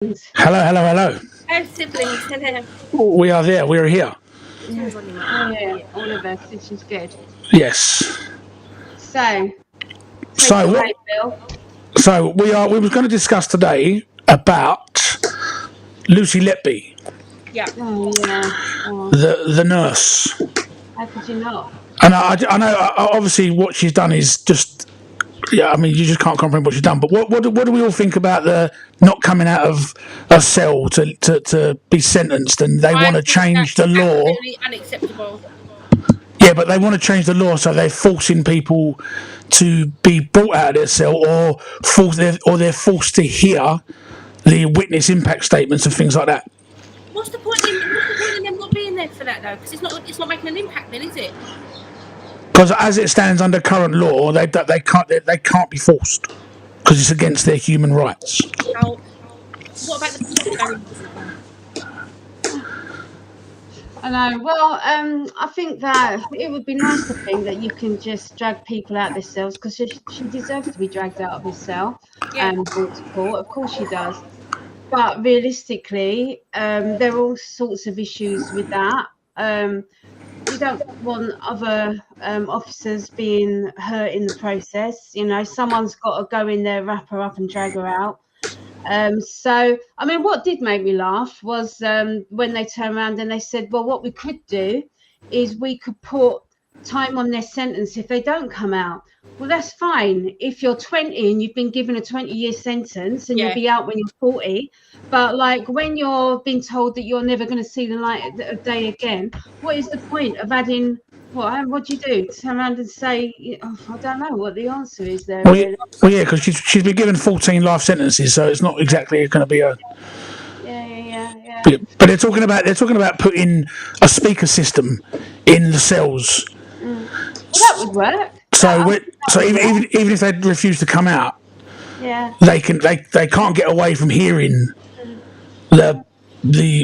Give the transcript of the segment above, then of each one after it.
Hello, hello, hello. Our siblings, hello. We are there. We are here. Yeah, all of us, which is good. Yes. So, take So it what? away, Bill. So we are. We were going to discuss today about Lucy Letby, Yeah. Oh, yeah. Oh, the nurse, how could you not? and I know obviously what she's done is just. Yeah, I mean, you just can't comprehend what she's done. But what do we all think about the not coming out of a cell to be sentenced, and they want I to think change the that's law? absolutely unacceptable. Yeah, but they want to change the law, so they're forcing people to be brought out of their cell, or they're forced to hear the witness impact statements and things like that. What's the point in them not being there for that though? Because it's not making an impact then, is it? Because as it stands under current law, they can't be forced because it's against their human rights. How? What about the people going? I know. Well, I think that it would be nice to think that you can just drag people out of their cells because she deserves to be dragged out of her cell Yeah. and brought to court. Of course she does. But realistically, there are all sorts of issues with that. You don't want other officers being hurt in the process. You know, someone's got to go in there, wrap her up, and drag her out. So, I mean, what did make me laugh was when they turned around and they said, well, what we could do is we could put time on their sentence if they don't come out. Well, that's fine. If you're 20 and you've been given a 20-year sentence and Yeah. you'll be out when you're 40, but like when you're being told that you're never going to see the light of day again, what is the point of adding? What do you do? Turn around and say, I don't know what the answer is there. Well, Really. yeah, because she's been given 14 life sentences, so it's not exactly going to be a. Yeah. But they're talking about putting a speaker system in the cells. Well, that would work. So That would work. even if they refuse to come out, Yeah. they can't get away from hearing the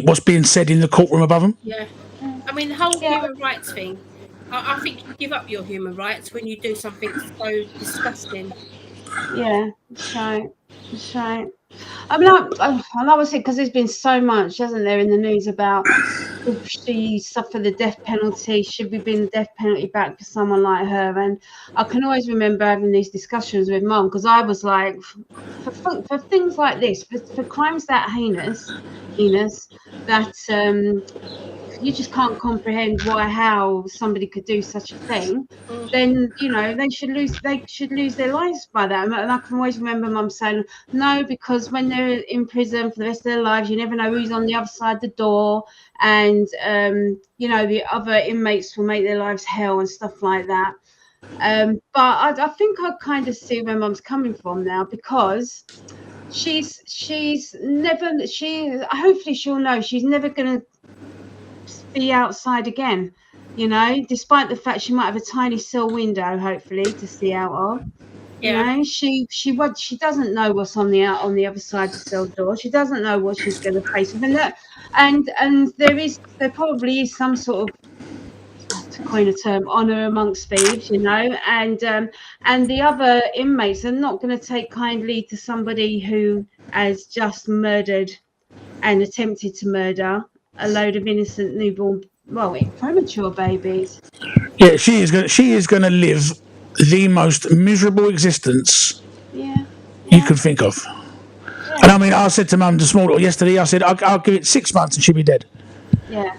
what's being said in the courtroom above them. Yeah. I mean, the whole Yeah. human rights thing. I think you give up your human rights when you do something so disgusting. Yeah, that's right. That's right. I mean, and obviously, because there's been so much, hasn't there, in the news about if she suffered the death penalty, should we bring the death penalty back for someone like her? And I can always remember having these discussions with Mum because I was like, for things like this, for crimes that heinous, that you just can't comprehend how somebody could do such a thing, then they should lose their lives by that. And I can always remember Mum saying no, because when they're in prison for the rest of their lives, you never know who's on the other side of the door, and the other inmates will make their lives hell and stuff like that. But I think I kind of see where Mum's coming from now, because she's never hopefully she'll know she's never going to be outside again, despite the fact she might have a tiny cell window hopefully to see out of. Yeah. She doesn't know what's on the other side of the cell door. She doesn't know what she's going to face with, and there probably is some sort of, to coin a term, honor amongst thieves, and the other inmates are not going to take kindly to somebody who has just murdered and attempted to murder a load of innocent newborn, premature babies. Yeah, she is going to live the most miserable existence you can think of. Yeah. And I mean, I said to Mum yesterday, I said, I'll give it 6 months and she'll be dead. Yeah.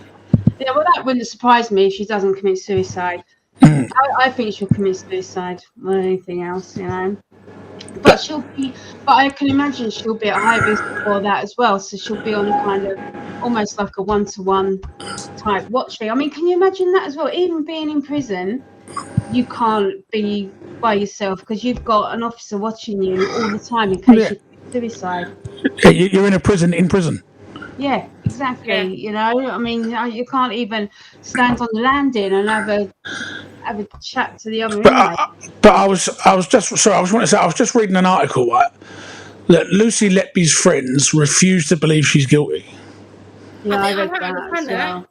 Well, that wouldn't surprise me if she doesn't commit suicide. I think she'll commit suicide more than anything else, But I can imagine she'll be at high risk for that as well. So she'll be on a kind of almost like a one-to-one type watch thing. I mean, can you imagine that as well? Even being in prison, you can't be by yourself because you've got an officer watching you all the time in case you commit suicide. Yeah, you're in a prison in prison. Yeah, exactly. Yeah. I mean, you can't even stand on the landing and have a chat to the other inmate. But I was just reading an article, right, that Lucy Letby's friends refuse to believe she's guilty. Yeah, I read don't that understand as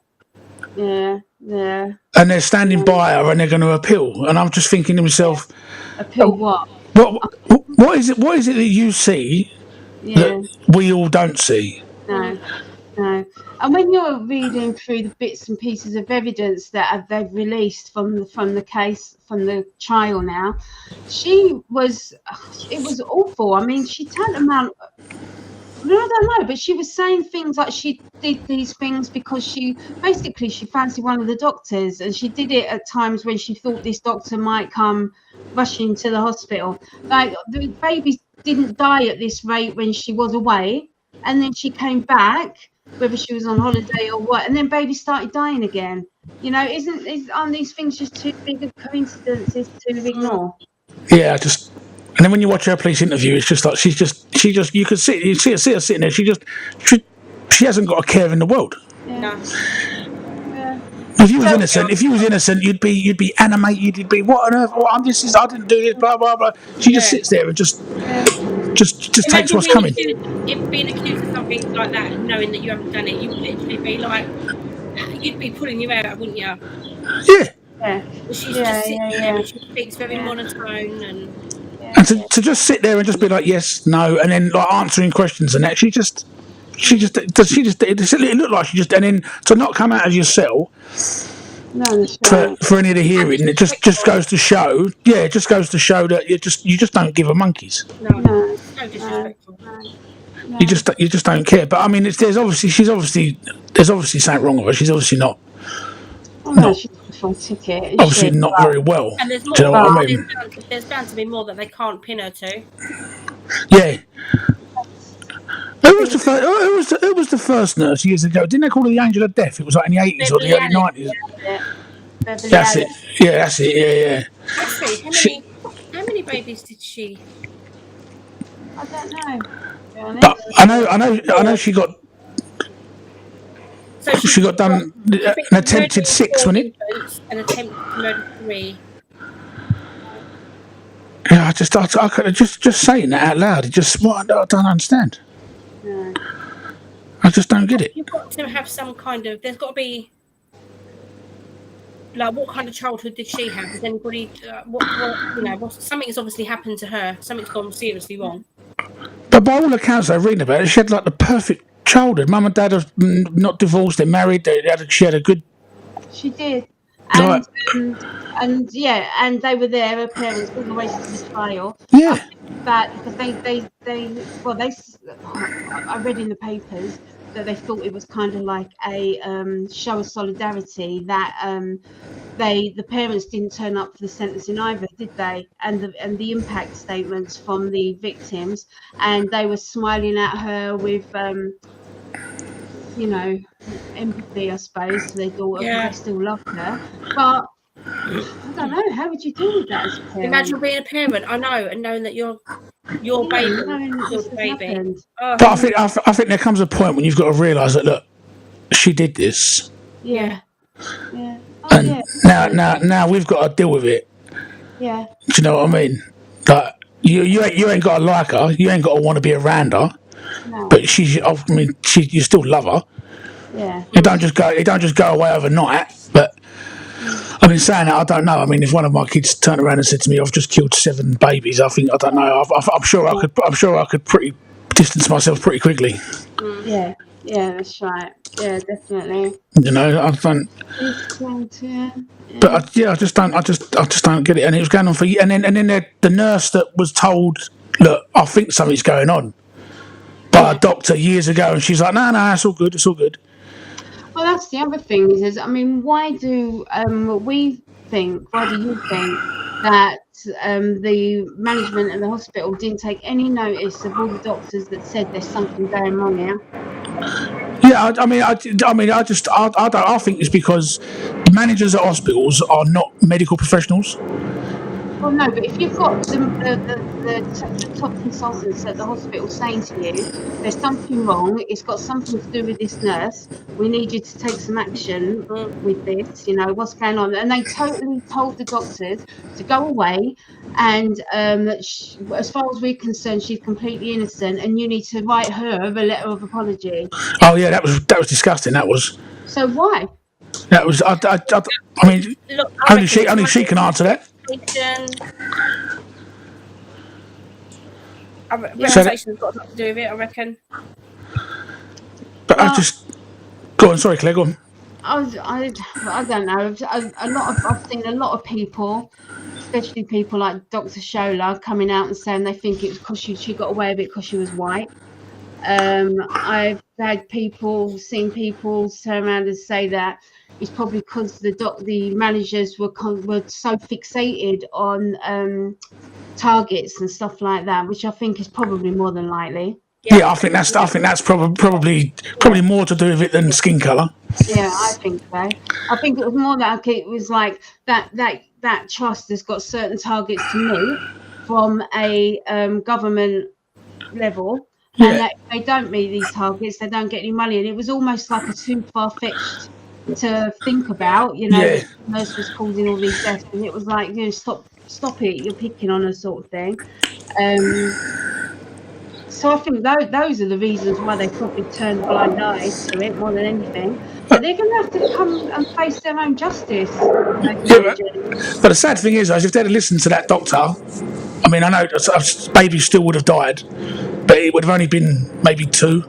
well. Yeah. And they're standing by her and they're going to appeal. And I'm just thinking to myself, appeal what? what is it? What is it that you see that we all don't see. No. And when you're reading through the bits and pieces of evidence that they've released from the case, from the trial now, it was awful. I mean, she tantamount. No, I don't know, but she was saying things like she did these things because she fancied one of the doctors, and she did it at times when she thought this doctor might come rushing to the hospital. Like, the baby didn't die at this rate when she was away, and then she came back, whether she was on holiday or what, and then baby started dying again. You know, aren't these things just too big of coincidences to ignore? Yeah, and then when you watch her police interview, it's just like she just you could see her sitting there. She hasn't got a care in the world. No. If you was innocent, you'd be animated. You'd be, what on earth? I didn't do this. Blah blah blah. She just sits there and just takes what's coming. If being accused of something like that, and knowing that you haven't done it, you'd literally be like, you'd be pulling your hair out, wouldn't you? Yeah. She's just sitting there and she speaks very monotone and to just sit there and just be like yes, no, and then like answering questions and that, it looked like she just, and then to not come out of your cell for any of the hearing, it just goes to show, that you just don't give a monkeys. No, so disrespectful. No. You just don't care. But I mean, there's obviously something wrong with her. She's obviously not. Oh, no, she's a full ticket. Obviously not very well. And there's more. Do you know what I mean? There's bound to be more that they can't pin her to. Yeah. Who was the first nurse years ago? Didn't they call her the Angel of Death? It was like in the 80s or the early 90s. That's it. Yeah, that's it. Yeah. Let's see. How many babies did she? I don't know. But I know she got. So she got done an attempted 6, wasn't it? An attempt to murder 3. Yeah, I could just saying that out loud. I don't understand. No. I just don't get it. You've got to have some kind of. There's got to be. Like, what kind of childhood did she have? Has anybody? Something's obviously happened to her. Something's gone seriously wrong. But by all accounts I've read about it, she had like the perfect childhood. Mum and Dad are not divorced; they're married. She had a good. She did, and they were there. Her parents all the way to the trial. Yeah. But they I read in the papers that they thought it was kind of like a show of solidarity, that the parents didn't turn up for the sentencing either, did they? And the impact statements from the victims, and they were smiling at her with empathy, I suppose, to their daughter, because they still loved her. But I don't know, how would you deal with that as a parent? Imagine being a parent, I know, and knowing that your baby. But I think there comes a point when you've got to realise that, look, she did this. Yeah. And now we've got to deal with it. Yeah. Do you know what I mean? Like, you ain't got to like her, you ain't got to want to be around her. No. But you still love her. Yeah. It don't just go away overnight. But I've been saying that, I don't know. I mean, if one of my kids turned around and said to me, "I've just killed 7 babies," I don't know. I'm sure I could pretty distance myself pretty quickly. Yeah, that's right. Yeah, definitely. You know, I don't. But I just don't get it. And it was going on for years. And then the nurse that was told, "Look, I think something's going on," by a doctor years ago, and she's like, "No, it's all good. It's all good." Well, that's the other thing is why do you think that the management of the hospital didn't take any notice of all the doctors that said there's something going on here? Yeah, I think it's because managers at hospitals are not medical professionals. Well, no, but if you've got the top consultants at the hospital saying to you, there's something wrong, it's got something to do with this nurse, we need you to take some action with this, what's going on? And they totally told the doctors to go away, and as far as we're concerned, she's completely innocent, and you need to write her a letter of apology. Oh yeah, that was disgusting. That was. So why? That was. I mean, look, only she can answer that. Reputation's got a lot to do with it, I reckon. But I just go on. Sorry, Claire. Go on. I don't know. I've seen a lot of people, especially people like Dr. Shola, coming out and saying they think it was because she got away with it because she was white. I've seen people turn around and say that it's probably because the managers were so fixated on targets and stuff like that, which I think is probably more than likely. Yeah, I think that's probably more to do with it than skin colour. Yeah, I think so. I think it was more like it was like that trust has got certain targets to meet from a government level, and that if they don't meet these targets, they don't get any money. And it was almost like a too far-fetched to think about. The nurse was causing all these deaths, and it was like, stop it, you're picking on her, sort of thing. So I think those are the reasons why they probably turned a blind eye to it more than anything. But they're going to have to come and face their own justice. But the sad thing is, if they'd have listened to that doctor, I mean, I know baby still would have died, but it would have only been maybe 2.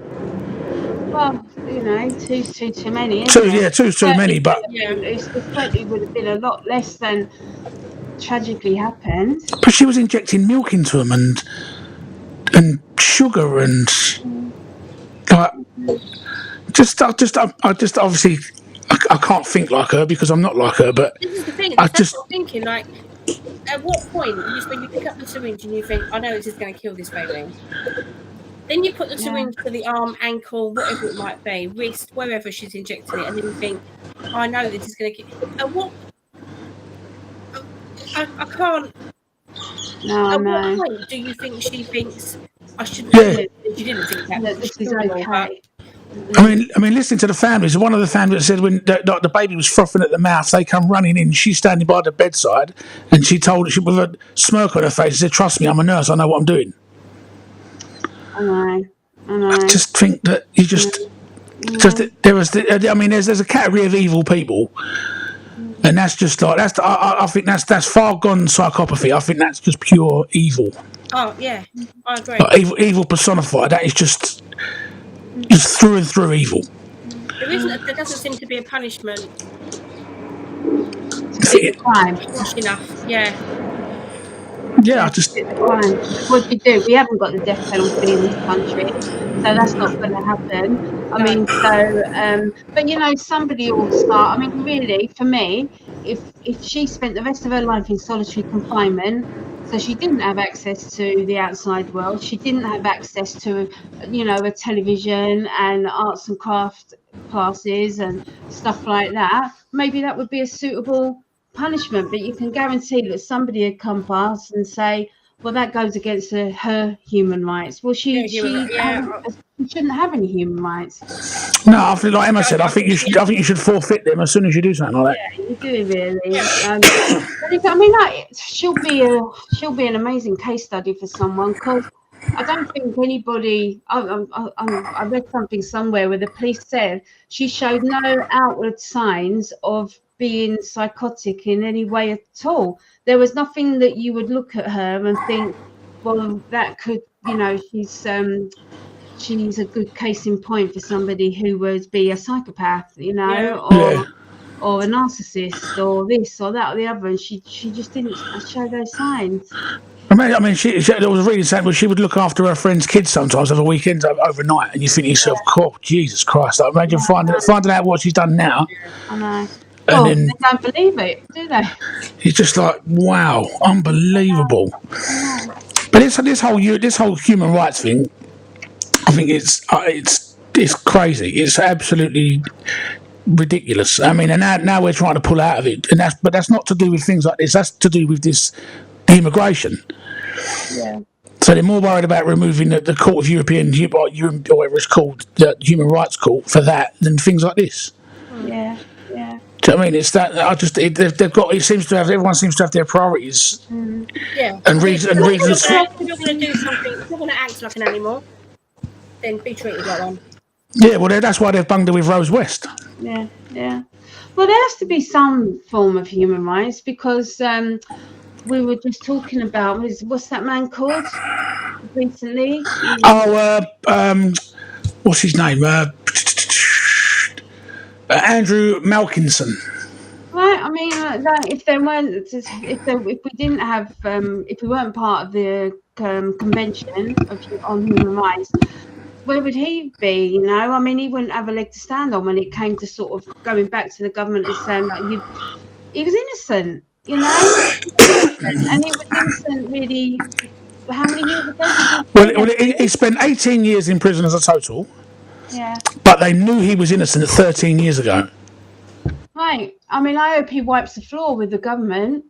Well, two's too many. Two's too many. But it certainly would have been a lot less than tragically happened. But she was injecting milk into them and sugar and like I just obviously I can't think like her because I'm not like her. But this is the thing. I'm thinking, like, at what point is when you pick up the syringe and you think, I know this is going to kill this baby. Then you put the syringe to the arm, ankle, whatever it might be, wrist, wherever she's injecting it, and then you think, I know this is going to kill. At what? I can't. No, at what point do you think she thinks I shouldn't? She didn't think that. This is okay. I mean, listening to the families. One of the families said when the baby was frothing at the mouth, they come running in. She's standing by the bedside, and she told she with a smirk on her face. She said, "Trust me, I'm a nurse. I know what I'm doing." I know. I just think that you just there's a category of evil people, and that's just like I think that's far gone psychopathy. I think that's just pure evil. Oh yeah, I agree. Like, evil personified. That is just through and through evil. There doesn't seem to be a punishment. Crime. Enough. Yeah. Yeah, I just. What do you do? We haven't got the death penalty in this country, so that's not going to happen. I mean, but somebody will start. I mean, really, for me, if she spent the rest of her life in solitary confinement, so she didn't have access to the outside world, she didn't have access to, a television and arts and craft classes and stuff like that, maybe that would be a suitable punishment. But you can guarantee that somebody would come past and say, well, that goes against her human rights. Well, she shouldn't have any human rights. No, I feel like Emma said. I think you should forfeit them as soon as you do something like that. Yeah, you do really. I mean, she'll be an amazing case study for someone, because I don't think anybody. I read something somewhere where the police said she showed no outward signs of being psychotic in any way at all. There was nothing that you would look at her and think, well, that could, she's a good case in point for somebody who would be a psychopath, or a narcissist, or this or that or the other. And she just didn't show those signs. I mean, she was really sad, but she would look after her friends' kids sometimes over weekends, overnight, and you think to yourself, "Oh, Jesus Christ!" I imagine finding out what she's done now. I know. And they don't believe it, do they? It's just like, wow, unbelievable. But this whole human rights thing, I think it's crazy. It's absolutely ridiculous. I mean, and now we're trying to pull out of it, but that's not to do with things like this. That's to do with the immigration. Yeah. So they're more worried about removing the Court of European or whatever it's called, the Human Rights Court, for that than things like this. Yeah. Yeah. Do you know what I mean? It's that they've got. It seems to have. Everyone seems to have their priorities. Yeah. And reasons. If you're going to do something, if you're going to act like an animal, then be treated like one. Yeah. Well, that's why they've bunged her with Rose West. Yeah. Yeah. Well, there has to be some form of human rights, because we were just talking about what's that man called recently? What's his name? Andrew Malkinson. Right. I mean, like if we didn't have if we weren't part of the convention on human rights, where would he be? You know, I mean, he wouldn't have a leg to stand on when it came to sort of going back to the government and saying like he was innocent. You know, and he was innocent really. How many years ago? Well, he spent 18 years in prison as a total. Yeah. But they knew he was innocent 13 years ago. Right. I mean, I hope he wipes the floor with the government.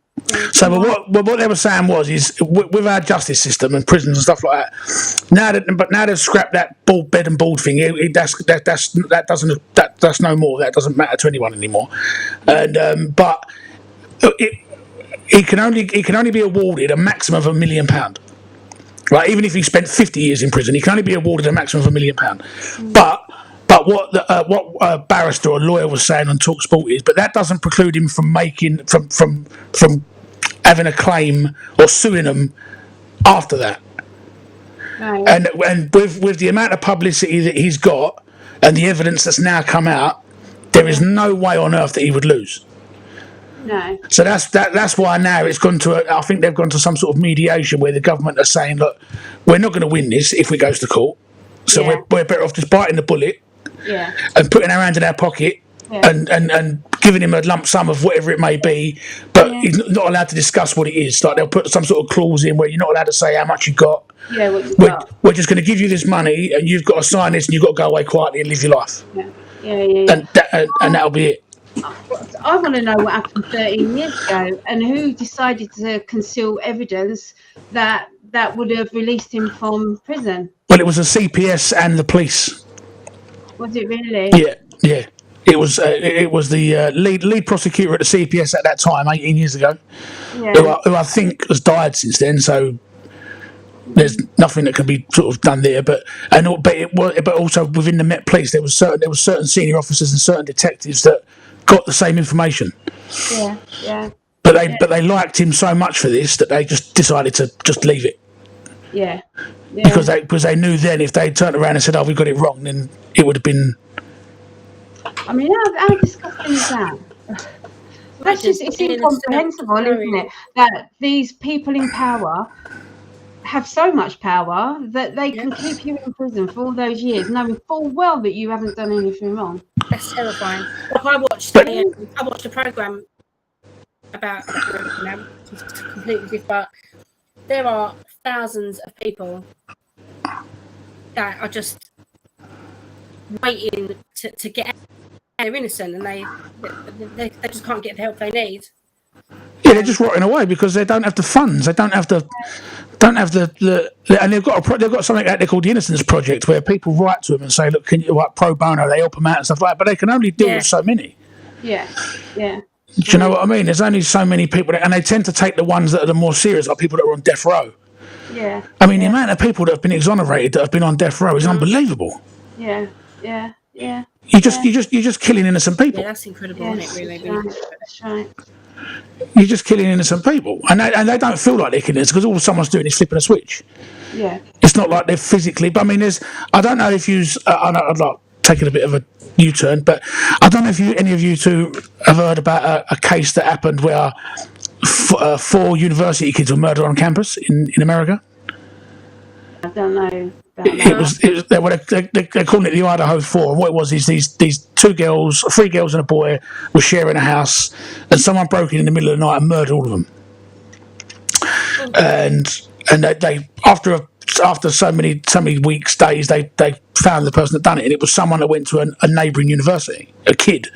So, but what they were saying was, with our justice system and prisons and stuff like that, now they've scrapped that bed and board thing. That's no more. That doesn't matter to anyone anymore. And but he can only be awarded a maximum of £1 million. Right, even if he spent 50 years in prison, he can only be awarded a maximum of £1 million. But what a barrister or lawyer was saying on TalkSport is, but that doesn't preclude him from from having a claim or suing them after that. Right. And with the amount of publicity that he's got and the evidence that's now come out, there is no way on earth that he would lose. No. So that's why now it's gone to I think they've gone to some sort of mediation where the government are saying, look, we're not going to win this if it goes to court, so we're better off just biting the bullet and putting our hand in our pocket and giving him a lump sum of whatever it may be, but he's not allowed to discuss what it is. Like they'll put some sort of clause in where you're not allowed to say how much you got. Yeah, what you got. We're just going to give you this money and you've got to sign this and you've got to go away quietly and live your life. Yeah. And that'll be it. I want to know what happened 13 years ago and who decided to conceal evidence that would have released him from prison. Well, it was the CPS and the police. Was it really? Yeah. It was the lead prosecutor at the CPS at that time, 18 years ago, who I think has died since then. So there's nothing that can be sort of done there. But also within the Met Police, there was certain senior officers and certain detectives that got the same information. Yeah. But they liked him so much for this that they just decided to just leave it. Yeah. Because they knew then if they turned around and said, "Oh, we got it wrong," then it would have been. I mean, how disgusting is that? That's just, it's incomprehensible, isn't it? That these people in power have so much power that they can keep you in prison for all those years, knowing full well that you haven't done anything wrong. That's terrifying. Like I watched a program about completely different, but there are thousands of people that are just waiting to get out. They're innocent and they just can't get the help they need. Yeah, they're just rotting away because they don't have the funds. They don't have the and they've got something like that called the Innocence Project, where people write to them and say, look, can you pro bono? They help them out and stuff like that, but they can only deal with so many. Yeah. Do you know what I mean? There's only so many people, and they tend to take the ones that are the more serious, like people that are on death row. Yeah. I mean, the amount of people that have been exonerated that have been on death row is unbelievable. Yeah. You're just killing innocent people. Yeah, that's incredible, isn't it? Really. That's right. You're just killing innocent people, and they don't feel like they're killing us because all someone's doing is flipping a switch. Yeah. It's not like they're physically. But I mean, I don't know if I'd like taking a bit of a U-turn, but I don't know if any of you two have heard about a case that happened where 4 university kids were murdered on campus in America. I don't know. They're calling it the Idaho 4. And what it was is these 3 girls and a boy were sharing a house, and someone broke in the middle of the night and murdered all of them. And they after so many weeks, days, they found the person that done it, and it was someone that went to a neighbouring university, a kid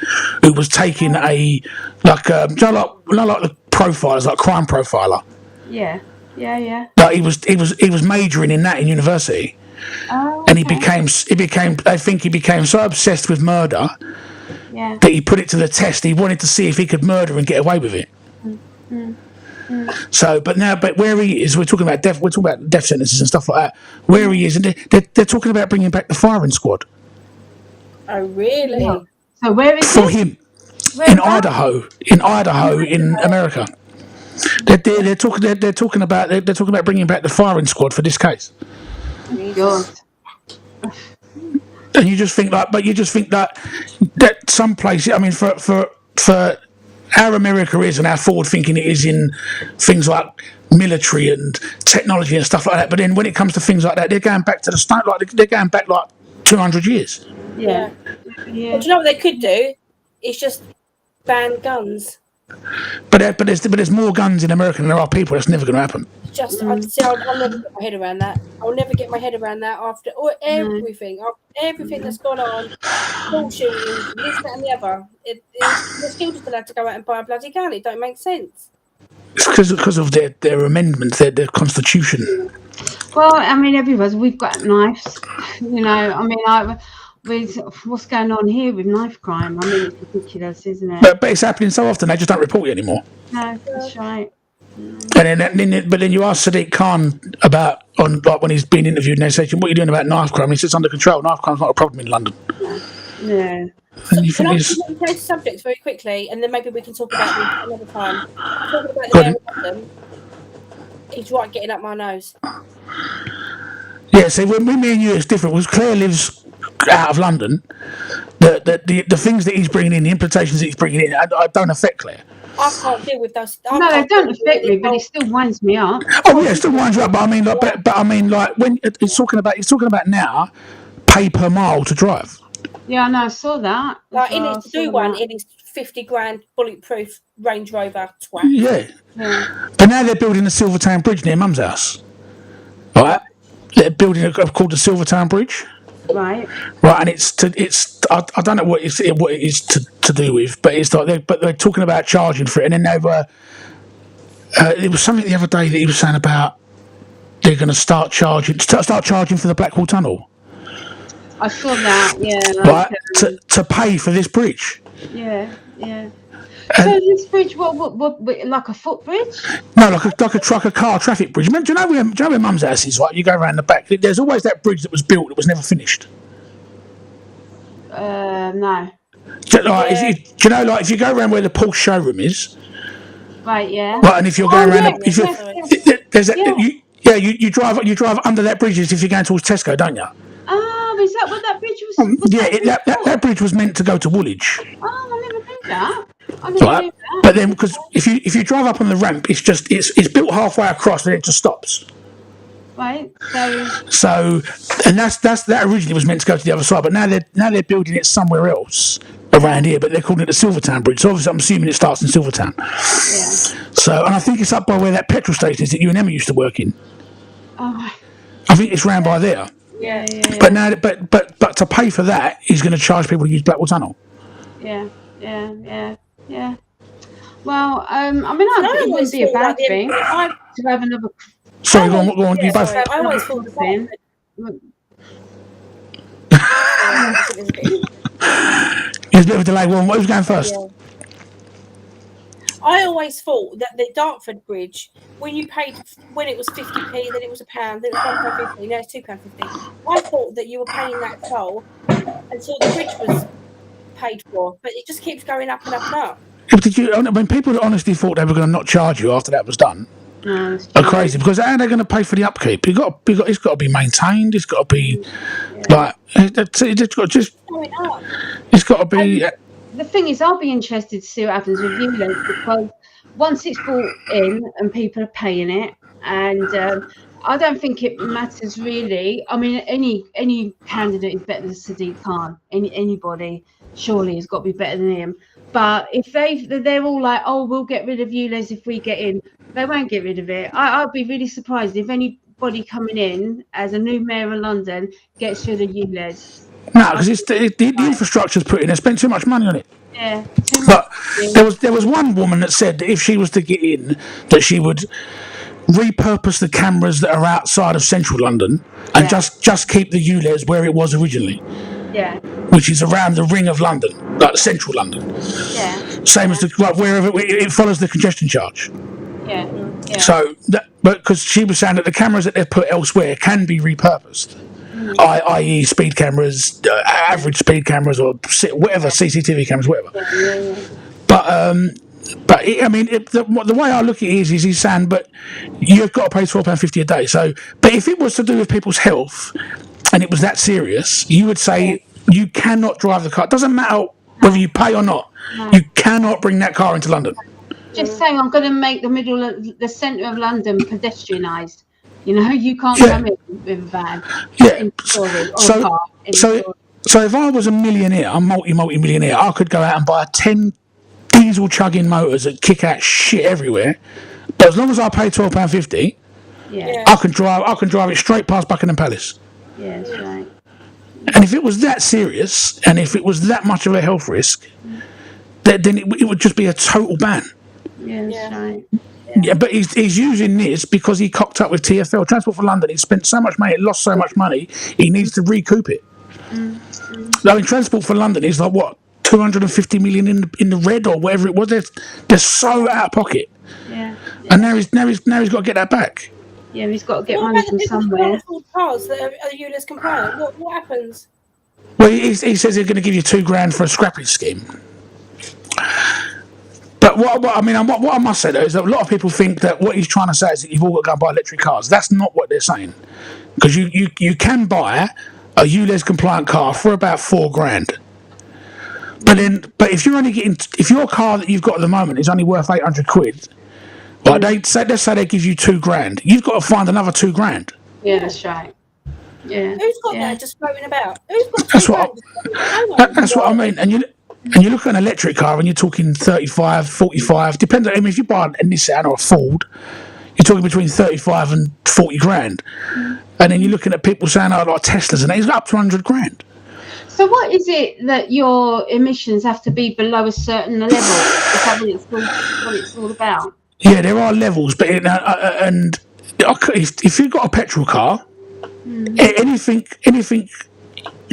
who was taking like the profilers, like crime profiler. Yeah. Like he was majoring in that in university. Oh, and he became. I think he became so obsessed with murder that he put it to the test. He wanted to see if he could murder and get away with it. So, but where he is, we're talking about death sentences and stuff like that. Where he is, and they're talking about bringing back the firing squad. Oh, really? Yeah. So where is for him? In Idaho, in America. They're talking about bringing back the firing squad for this case. God. And you just think that some places, I mean, for how America is and how forward thinking it is in things like military and technology and stuff like that, but then when it comes to things like that, they're going back to the start, like they're going back like 200 years. Yeah. Well, do you know what they could do? It's just ban guns. But there's more guns in America than there are people. That's never going to happen. I'll never get my head around that. I'll never get my head around that after everything that's gone on, bullshit, this, that, and the other. They're still just allowed to go out and buy a bloody gun. It don't make sense. It's because of their amendments, their constitution. Well, I mean, we've got knives. You know, I mean, what's going on here with knife crime? I mean, it's ridiculous, isn't it? But it's happening so often they just don't report it anymore. No, that's right. And then you ask Sadiq Khan about when he's been interviewed, and they say, "What are you doing about knife crime?" And he says, "Under control. Knife crime's not a problem in London." Yeah. And you Can think I it's change subjects very quickly, and then maybe we can talk about it another time. Talking about the air in London, he's right getting up my nose. yeah. See, when me and you, it's different. Because Claire lives out of London, the things that he's bringing in, the implications that he's bringing in, I don't affect Claire. I can't deal with those. No, they don't affect me, but it still winds me up. Oh yeah, it still winds you up. But I mean, like when he's talking about now, pay per mile to drive. Yeah, I know. I saw that. Like, he needs to do one in his 50 grand bulletproof Range Rover twat. Yeah. But now they're building the Silvertown Bridge near Mum's house. Right? They're building called the Silvertown Bridge. Right. Right, and I don't know what it is to do with, but it's like they're talking about charging for it, and then they were. It was something the other day that he was saying about they're going to start charging for the Blackwall Tunnel. I saw that. Yeah. Right, to pay for this bridge. Yeah. So this bridge, what, like a footbridge? No, like a car traffic bridge. Do you know where Mum's house is? Right, you go around the back. There's always that bridge that was built that was never finished. No. Do you know, like if you go around where the Porsche showroom is? Right. Yeah. Right, and if you're going around, you drive under that bridge as if you're going towards Tesco, don't you? Oh, is that what that bridge was? That bridge was meant to go to Woolwich. Oh, I never knew that. Right, but then because if you drive up on the ramp, it's built halfway across and it just stops. Right. So, and that originally was meant to go to the other side, but now they're building it somewhere else around here, but they're calling it the Silvertown Bridge. So obviously, I'm assuming it starts in Silvertown. Yeah. So, and I think it's up by where that petrol station is that you and Emma used to work in. Oh. I think it's round by there. Yeah. But now, but to pay for that, he's going to charge people to use Blackwall Tunnel. Yeah. Well, I mean, it wouldn't be a bad thing to have another. Sorry, go on. You both. I always thought the same. There's a bit of a delay. What was going first? Yeah. I always thought that the Dartford Bridge, when it was 50p, then it was £1, then it was £1.50, now it's £2.50. I thought that you were paying that toll until the bridge was paid for, but it just keeps going up and up and up. When people honestly thought they were going to not charge you after that was done, are crazy, because how are they going to pay for the upkeep? It's got to be maintained. It's got to be it's got to be. The thing is, I'll be interested to see what happens with ULEZ, because once it's brought in and people are paying it, and I don't think it matters really. I mean, any candidate is better than Sadiq Khan. Anybody surely has got to be better than him. But if they're all like, oh, we'll get rid of ULEZ if we get in, they won't get rid of it. I'd be really surprised if anybody coming in as a new mayor of London gets rid of ULEZ. No, because it's the infrastructure's put in. They spent too much money on it. Yeah. But there was one woman that said that if she was to get in, that she would repurpose the cameras that are outside of central London and just keep the ULEZ where it was originally. Yeah. Which is around the ring of London, like central London. Yeah. Same as wherever it follows the congestion charge. Yeah. So, but because she was saying that the cameras that they've put elsewhere can be repurposed, i.e., speed cameras, average speed cameras, or whatever, CCTV cameras, whatever. Yeah. But But I mean, the way I look at it is he's saying, but you've got to pay £12.50 a day. So, but if it was to do with people's health, and it was that serious, you would say you cannot drive the car. It doesn't matter whether you pay or not. No. You cannot bring that car into London. Just saying, I'm going to make the centre of London pedestrianised. You know, you can't Yeah. come in with a van. Yeah. In storage, or So- a car in so- storage. So if I was a millionaire, a multi-millionaire, I could go out and buy 10 diesel chugging motors that kick out shit everywhere. But as long as I pay £12.50, Yeah, I can drive it straight past Buckingham Palace. yeah, that's right. And if it was that serious, and if it was that much of a health risk, then it would just be a total ban. Yeah, that's Yeah. right. Yeah, but he's using this because he cocked up with TfL, Transport for London. He spent so much money, lost so much money, he needs to recoup it. I mean, Transport for London is like, what, 250 million in the red or whatever it was. They're so out of pocket. Yeah, And now he's got to get that back. yeah, he's got to get What money about the from people who somewhere. can't afford cars that are ULEZ compliant? What happens? Well, he says he's going to give you £2,000 for a scrappage scheme. But what I must say though is that a lot of people think that what he's trying to say is that you've all got to go and buy electric cars. That's not what they're saying, because you can buy a ULEZ compliant car for about £4,000. But if your car that you've got at the moment is only worth £800, like let's say they give you £2,000, you've got to find another £2,000. Yeah, that's right. Yeah. Who's got yeah. that just floating about? Who's got That's two what grand? No one. That's what I mean. And you look at an electric car and you're talking 35, 45, depends. I mean, if you buy a Nissan or a Ford, you're talking between 35 and 40 grand. And then you're looking at people saying, oh, like Teslas, and it's up to 100 grand. So what is it that your emissions have to be below a certain level? Is that what it's all about? Yeah, there are levels, but and if you've got a petrol car, anything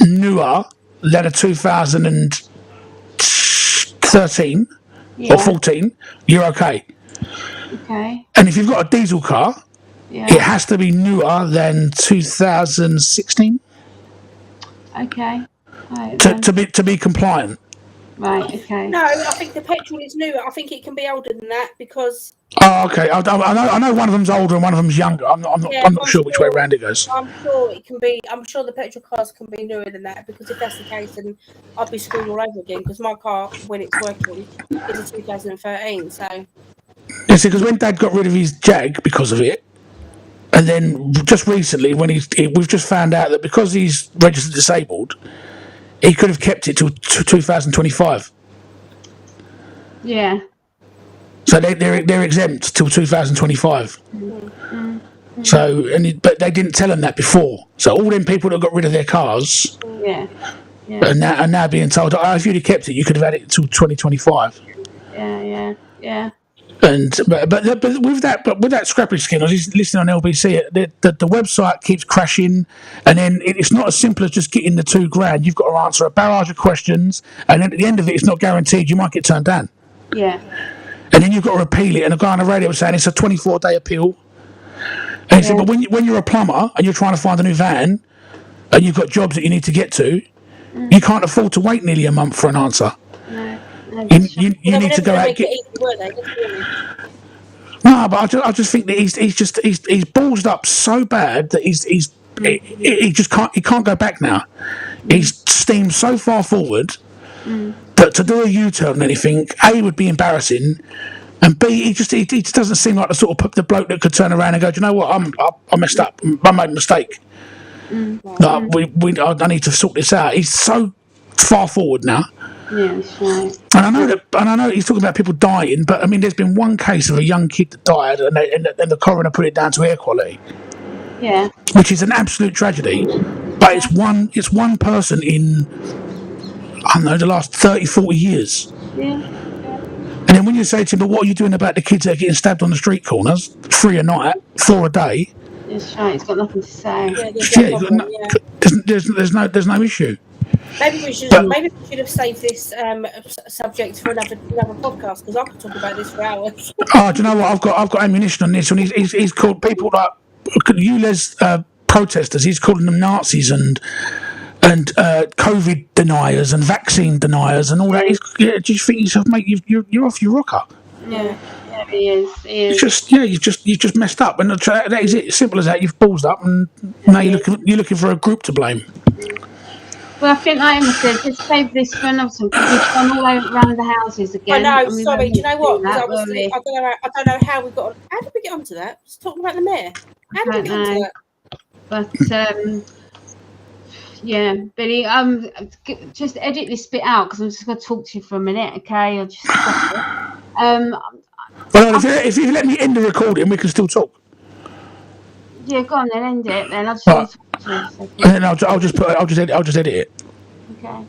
newer than a 2013 Yeah. or 14, you're okay. Okay. And if you've got a diesel car, Yeah. it has to be newer than 2016 Okay. Right. to be compliant. Right. Okay. No, I think the petrol is newer. I think it can be older than that because Oh, okay. I know one of them's older and one of them's younger. I'm not sure which way around it goes. I'm sure it can be. I'm sure the petrol cars can be newer than that because if that's the case, then I'd be screwed all over again because my car, when it's working, is a 2013. So Yeah, see, because when Dad got rid of his Jag because of it, and then just recently when we've just found out that because he's registered disabled, he could have kept it till 2025. Yeah. So they're exempt till 2025. So but they didn't tell him that before. So all them people that got rid of their cars Yeah. are now being told, oh, if you'd have kept it, you could have had it till 2025. Yeah. Yeah. Yeah. And but with that scrappage scheme, I was just listening on LBC. The website keeps crashing, and then it's not as simple as just getting the £2,000. You've got to answer a barrage of questions, and then at the end of it, it's not guaranteed. You might get turned down, Yeah. and then you've got to appeal it. And the guy on the radio was saying it's a 24-day appeal. And he said, but when you're a plumber and you're trying to find a new van, and you've got jobs that you need to get to, you can't afford to wait nearly a month for an answer. No. You need to go out and get. Easy, were they? Let's be honest. No, but I just think that he's ballsed up so bad that he just can't go back now. He's steamed so far forward that to do a U-turn on anything, A, would be embarrassing, and B, he just doesn't seem like the bloke that could turn around and go, do you know what, I messed up, I made a mistake. I need to sort this out. He's so far forward now. Yeah. That's right. And I know he's talking about people dying, but I mean, there's been one case of a young kid that died, and the coroner put it down to air quality, Yeah. which is an absolute tragedy. But it's one person in, I don't know, the last 30, 40 years. Yeah. And then when you say to him, but what are you doing about the kids that are getting stabbed on the street corners, 3 a night, 4 a day? That's right. He's got nothing to say. Yeah, there's Yeah, no you've problem, yeah. there's no issue. Maybe we should have saved this subject for another podcast because I could talk about this for hours. Oh, do you know what? I've got ammunition on this one. He's called people like ULEZ protesters. He's calling them Nazis and COVID deniers and vaccine deniers and all that. Do you think yourself, mate? You're off your rocker. Yeah, he is. It's just you just messed up, and that is it. Simple as that. You've ballsed up, and now you're looking for a group to blame. Well, I think, like Emma said, just save this for another time because we've gone all around the houses again. I know. and we Sorry. won't Do you know what? do that, Because will we? I don't know how we got. How did we get onto that? Just talking about the mayor. How did we get onto that? But yeah, Billy, just edit this bit out because I'm just going to talk to you for a minute, okay? I'll just stop it. Well, if you let me end the recording, we can still talk. Yeah, go on then, end it. Then I just want to talk to you. And then I'll just edit it. Okay.